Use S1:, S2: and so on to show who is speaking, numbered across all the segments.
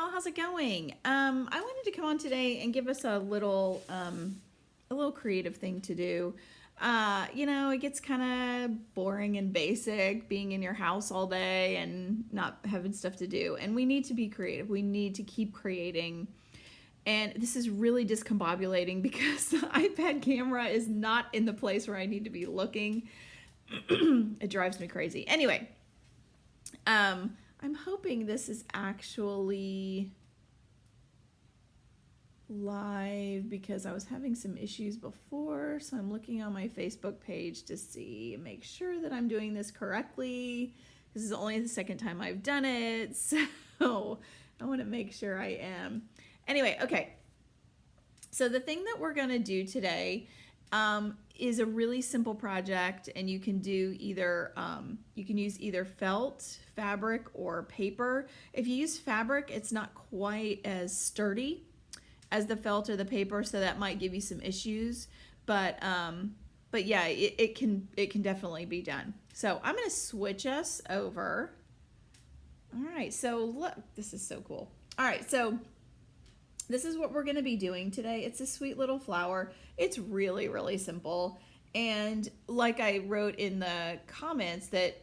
S1: y'all, how's it going? I wanted to come on today and give us a little creative thing to do. It gets kind of boring and basic being in your house all day and not having stuff to do. And we need to be creative. We need to keep creating. And this is really discombobulating because the iPad camera is not in the place where I need to be looking. It drives me crazy. Anyway, I'm hoping this is actually live because I was having some issues before, so I'm looking on my Facebook page to see, make sure that I'm doing this correctly. This is only the second time I've done it, so I want to make sure I am. Anyway, okay. So the thing that we're going to do today is a really simple project, and you can do either, you can use either felt, fabric, or paper. If you use fabric, it's not quite as sturdy as the felt or the paper, so that might give you some issues. But yeah, it can definitely be done. So I'm gonna switch us over. All right, so look, this is so cool. All right, so this is what we're going to be doing today. It's a sweet little flower. It's really, really simple. And like I wrote in the comments that,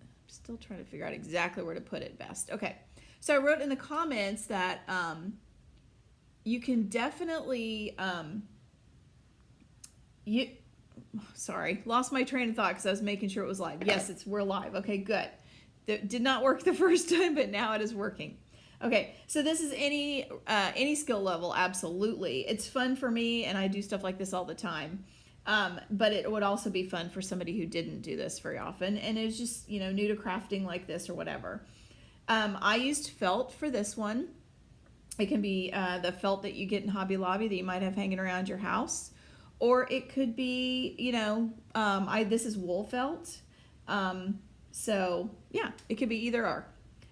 S1: I'm still trying to figure out exactly where to put it best. Okay, so I wrote in the comments that you can definitely, sorry, lost my train of thought because I was making sure it was live. Yes, we're live. Okay, good. That did not work the first time, but now it is working. Okay, so this is any skill level, absolutely. It's fun for me, and I do stuff like this all the time. But it would also be fun for somebody who didn't do this very often, and is just, new to crafting like this or whatever. I used felt for this one. It can be the felt that you get in Hobby Lobby that you might have hanging around your house, or it could be, this is wool felt. So yeah, it could be either or.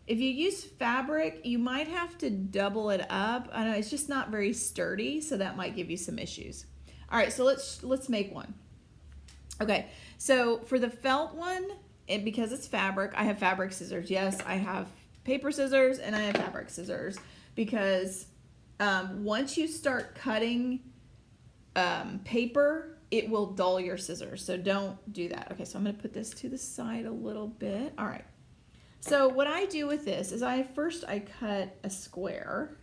S1: If you use fabric, you might have to double it up. I know it's just not very sturdy, so that might give you some issues. All right, so let's make one. Okay, so for the felt one, and because it's fabric, I have fabric scissors. Yes, I have paper scissors and I have fabric scissors because once you start cutting paper, it will dull your scissors, so don't do that. Okay, so I'm gonna put this to the side a little bit. All right. So what I do with this is I cut a square,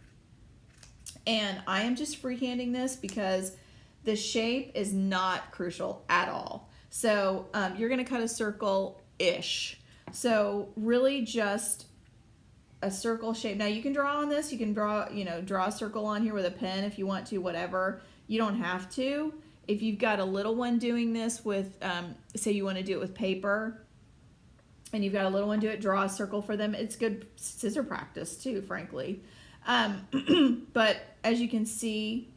S1: and I am just freehanding this because the shape is not crucial at all. So you're gonna cut a circle-ish. So really just a circle shape. Now you can draw on this, you can draw a circle on here with a pen if you want to, whatever. You don't have to. If you've got a little one doing this with, say you wanna do it with paper, and you've got a little one do it, draw a circle for them. It's good scissor practice too, frankly. But as you can see,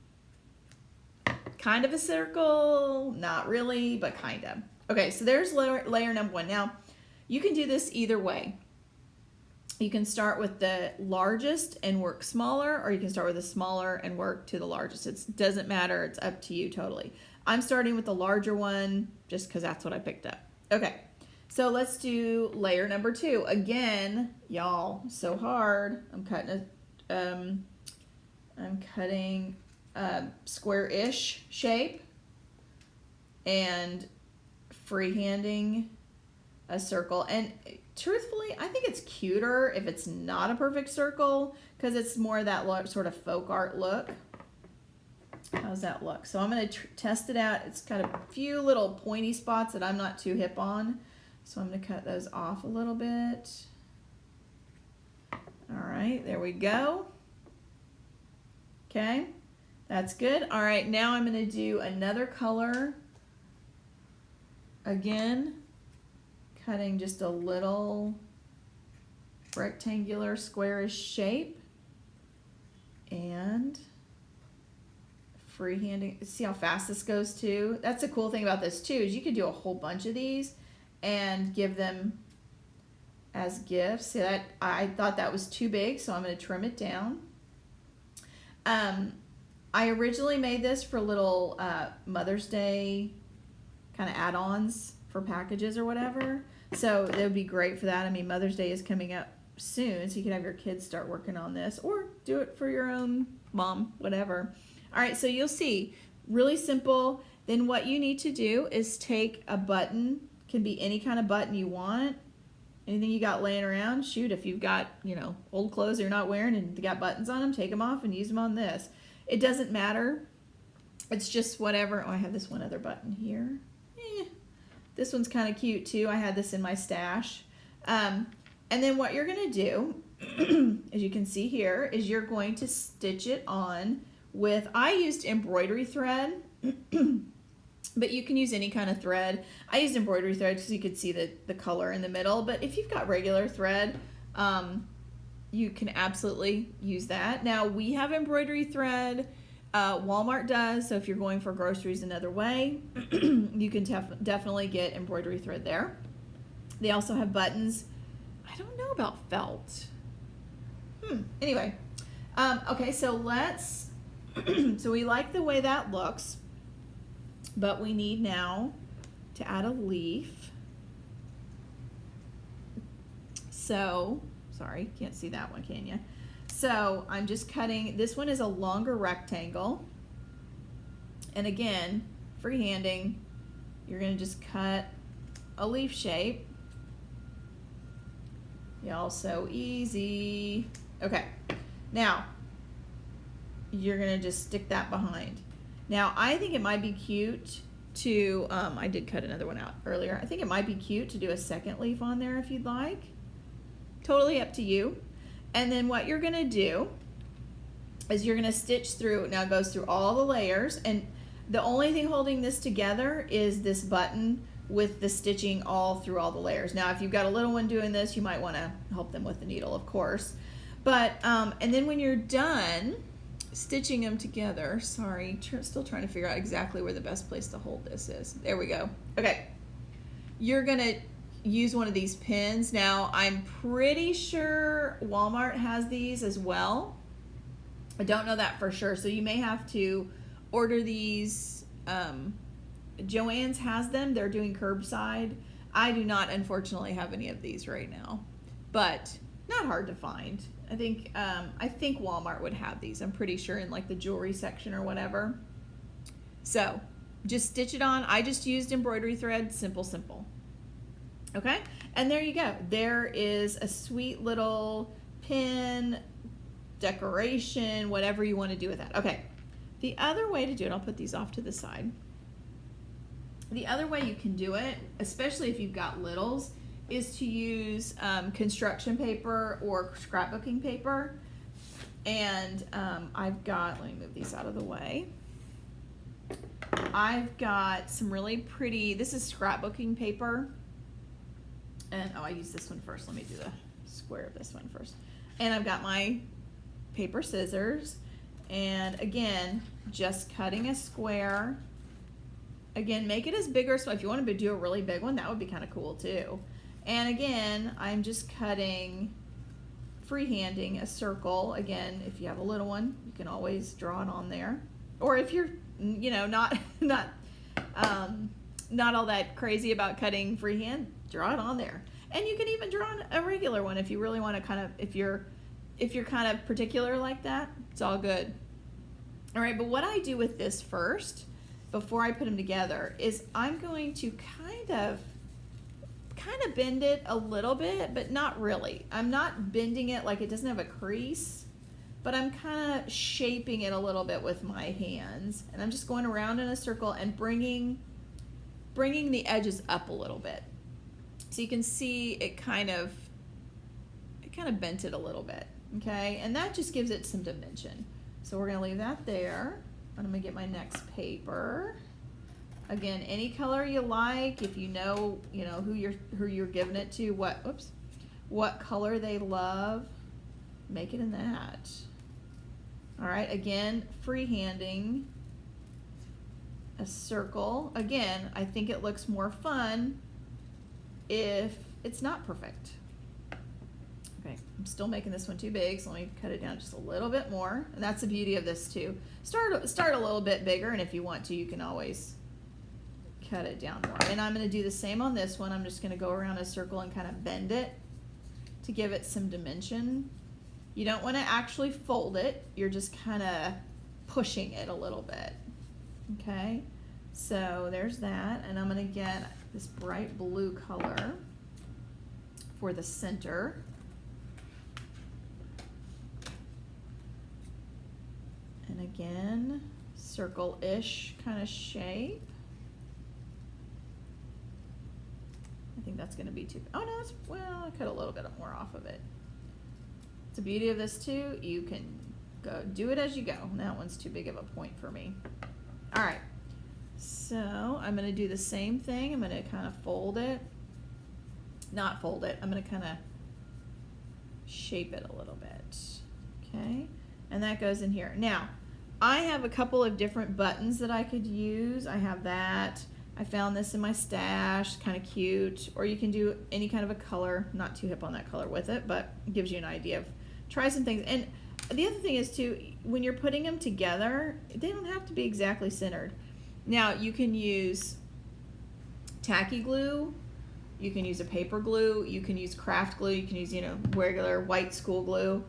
S1: kind of a circle, not really, but kind of. Okay, so there's layer number one. Now, you can do this either way. You can start with the largest and work smaller, or you can start with the smaller and work to the largest. It doesn't matter, it's up to you totally. I'm starting with the larger one just because that's what I picked up. Okay. So let's do layer number two. Again, y'all, so hard. I'm cutting a square-ish shape and freehanding a circle. And truthfully, I think it's cuter if it's not a perfect circle because it's more that sort of folk art look. How's that look? So I'm going to test it out. It's got a few little pointy spots that I'm not too hip on. So I'm going to cut those off a little bit. All right, there we go. Okay, that's good. All right, now I'm going to do another color. Again, cutting just a little rectangular squarish shape. And freehanding. See how fast this goes too? That's the cool thing about this too, is you could do a whole bunch of these and give them as gifts. See that? I thought that was too big, so I'm going to trim it down. I originally made this for little Mother's Day kind of add-ons for packages or whatever. So it would be great for that. I mean, Mother's Day is coming up soon, so you can have your kids start working on this, or do it for your own mom, whatever. All right, so you'll see, really simple. Then what you need to do is take a button, can be any kind of button you want, anything you got laying around. Shoot, if you've got, you know, old clothes you're not wearing and you got buttons on them, take them off and use them on this. It doesn't matter. It's just whatever. Oh, I have this one other button here. This one's kind of cute too. I had this in my stash. And then what you're going to do, as you can see here, is you're going to stitch it on with, I used embroidery thread, but you can use any kind of thread. I used embroidery thread because you could see the color in the middle, but if you've got regular thread, you can absolutely use that. Now, we have embroidery thread. Walmart does, so if you're going for groceries another way, you can definitely get embroidery thread there. They also have buttons. I don't know about felt. Anyway, okay, so let's, so we like the way that looks, but we need now to add a leaf. So, sorry, can't see that one, can you? So I'm just cutting, this one is a longer rectangle. And again, freehanding, you're gonna just cut a leaf shape. Y'all, so easy. Okay, now you're gonna just stick that behind. Now I think it might be cute to, I did cut another one out earlier. I think it might be cute to do a second leaf on there if you'd like. Totally up to you. And then what you're gonna do is you're gonna stitch through, now it goes through all the layers, and the only thing holding this together is this button with the stitching all through all the layers. Now if you've got a little one doing this, you might wanna help them with the needle, of course. But, and then when you're done stitching them together, sorry, still trying to figure out exactly where the best place to hold this is. There we go. Okay, you're gonna use one of these pins. Now I'm pretty sure Walmart has these as well. I don't know that for sure, so you may have to order these. Joann's has them. They're doing curbside. I do not, unfortunately, have any of these right now, but not hard to find. I think Walmart would have these. I'm pretty sure in like the jewelry section or whatever. So just stitch it on. I just used embroidery thread. Simple. Okay, and there you go. There is a sweet little pin, decoration, whatever you want to do with that. Okay, the other way to do it, I'll put these off to the side. The other way you can do it, especially if you've got littles, is to use construction paper or scrapbooking paper. And I've got, let me move these out of the way. I've got some really pretty, this is scrapbooking paper. And, oh, I use this one first. Let me do the square of this one first. And I've got my paper scissors. And again, just cutting a square. Again, make it as big or small. If you want to do a really big one, that would be kind of cool too. And again, I'm just cutting, freehanding a circle. Again, if you have a little one, you can always draw it on there. Or if you're, you know, not all that crazy about cutting freehand, draw it on there. And you can even draw on a regular one if you really want to kind of, if you're kind of particular like that, it's all good. All right, but what I do with this first, before I put them together, is I'm going to kind of bend it a little bit, but not really. I'm not bending it like it doesn't have a crease, but I'm kind of shaping it a little bit with my hands. And I'm just going around in a circle and bringing the edges up a little bit. So you can see it kind of bent it a little bit, okay? And that just gives it some dimension. So we're gonna leave that there. I'm gonna get my next paper. Again, any color you like, if you know who you're giving it to, what color they love, make it in that. All right, again, freehanding a circle. Again, I think it looks more fun if it's not perfect. Okay, I'm still making this one too big, so let me cut it down just a little bit more. And that's the beauty of this too. Start a little bit bigger, and if you want to, you can always cut it down more. And I'm going to do the same on this one. I'm just going to go around a circle and kind of bend it to give it some dimension. You don't want to actually fold it. You're just kind of pushing it a little bit. Okay, so there's that. And I'm going to get this bright blue color for the center. And again, circle-ish kind of shape. I think that's going to be too, oh no, it's, well, I cut a little bit more off of it. It's the beauty of this too, you can go do it as you go. That one's too big of a point for me. All right, so I'm going to do the same thing. I'm going to kind of fold it, not fold it, I'm going to kind of shape it a little bit. Okay, and that goes in here. Now, I have a couple of different buttons that I could use. I have that. I found this in my stash, kind of cute. Or you can do any kind of a color. Not too hip on that color with it, but it gives you an idea of, try some things. And the other thing is too, when you're putting them together, they don't have to be exactly centered. Now you can use tacky glue, you can use a paper glue, you can use craft glue, you can use, you know, regular white school glue.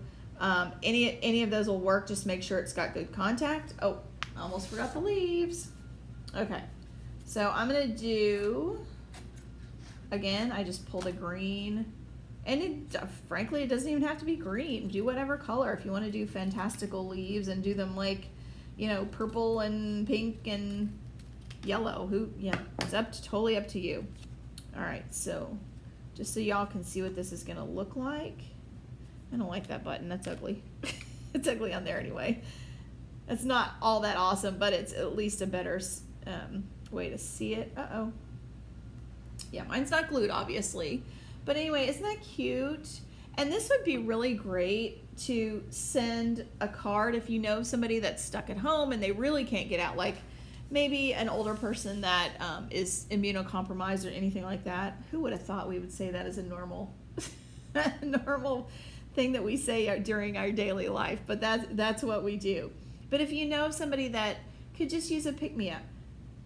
S1: Any of those will work. Just make sure it's got good contact. Oh, I almost forgot the leaves. Okay, so I'm gonna do, again, I just pulled a green, and frankly, it doesn't even have to be green. Do whatever color. If you want to do fantastical leaves and do them like, you know, purple and pink and yellow, yeah, it's totally up to you. All right, so just so y'all can see what this is gonna look like. I don't like that button, that's ugly. It's ugly on there anyway. It's not all that awesome, but it's at least a better way to see it. Uh-oh. Yeah, mine's not glued, obviously. But anyway, isn't that cute? And this would be really great to send a card if you know somebody that's stuck at home and they really can't get out, like maybe an older person that is immunocompromised or anything like that. Who would have thought we would say that as a normal normal thing that we say during our daily life, but that's what we do. But if you know somebody that could just use a pick-me-up,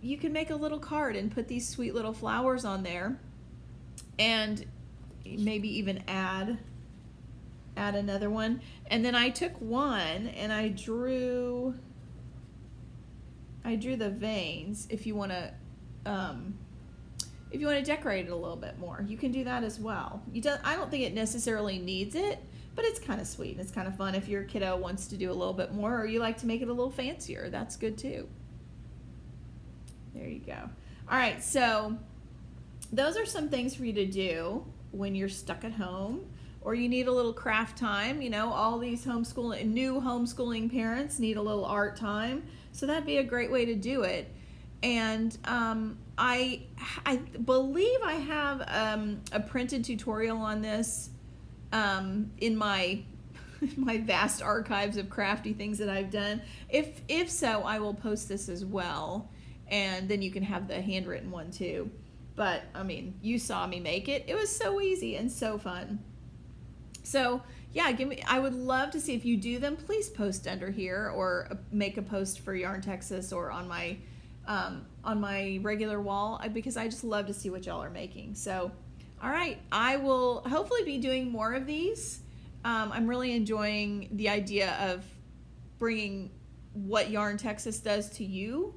S1: you can make a little card and put these sweet little flowers on there, and maybe even add another one. And then I took one and I drew the veins. If you want to decorate it a little bit more, you can do that as well. I don't think it necessarily needs it, but it's kind of sweet and it's kind of fun if your kiddo wants to do a little bit more, or you like to make it a little fancier. That's good too. There you go. All right, so those are some things for you to do when you're stuck at home or you need a little craft time. You know, all these new homeschooling parents need a little art time, so that'd be a great way to do it. And I believe I have a printed tutorial on this in my vast archives of crafty things that I've done. If so, I will post this as well, and then you can have the handwritten one too. But I mean, you saw me make it. It was so easy and so fun. So yeah, I would love to see if you do them. Please post under here or make a post for Yarn Texas or on my regular wall, because I just love to see what y'all are making. So, all right, I will hopefully be doing more of these. I'm really enjoying the idea of bringing what Yarn Texas does to you.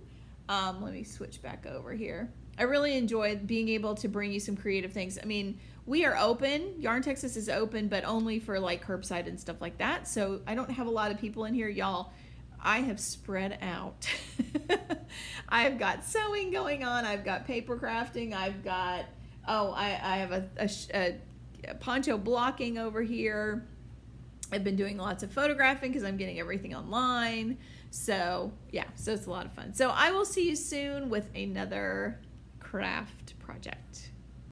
S1: Let me switch back over here. I really enjoy being able to bring you some creative things. I mean, we are open. Yarn Texas is open, but only for like curbside and stuff like that. So I don't have a lot of people in here, y'all. I have spread out. I've got sewing going on. I've got paper crafting. I've got, I have a poncho blocking over here. I've been doing lots of photographing because I'm getting everything online. So yeah, so it's a lot of fun. So I will see you soon with another craft project.